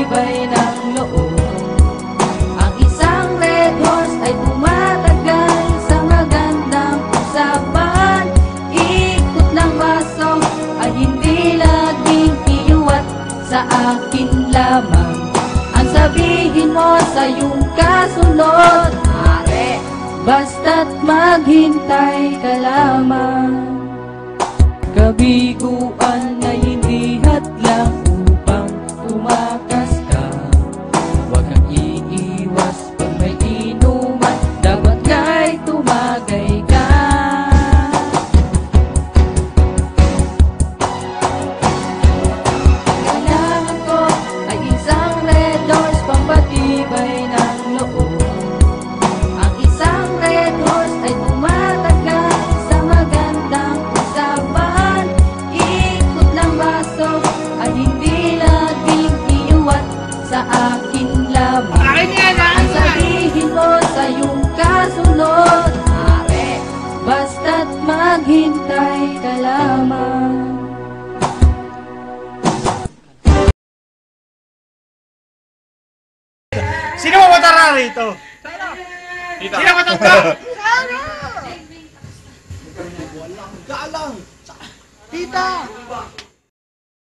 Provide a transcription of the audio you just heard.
pampatibay ng loob. Ang isang red horse ay tumatagal sa magandang usapan. Ikot ng baso ay hindi laging iyuwat sa akin lamang. Ang sabihin mo sa iyong kasunod, basta't maghintay ka lamang. Kabiguan na hindi hadlang upang tumakas ka. Huwag kang iiwas pag may inuman, dapat nga'y tumagay ka. Kailangan ko ay isang red horse pampatibay ng loob. Ang isang red horse ay tumatagal sa magandang usapan. Ikot ng baso ay hindi laging iyuwat sa akin lamang. Ang sabihin mo sa iyong kasunod, basta't maghintay ka lamang. Sino mo matara rito? Tita. Sino matanda? Galang! Tita!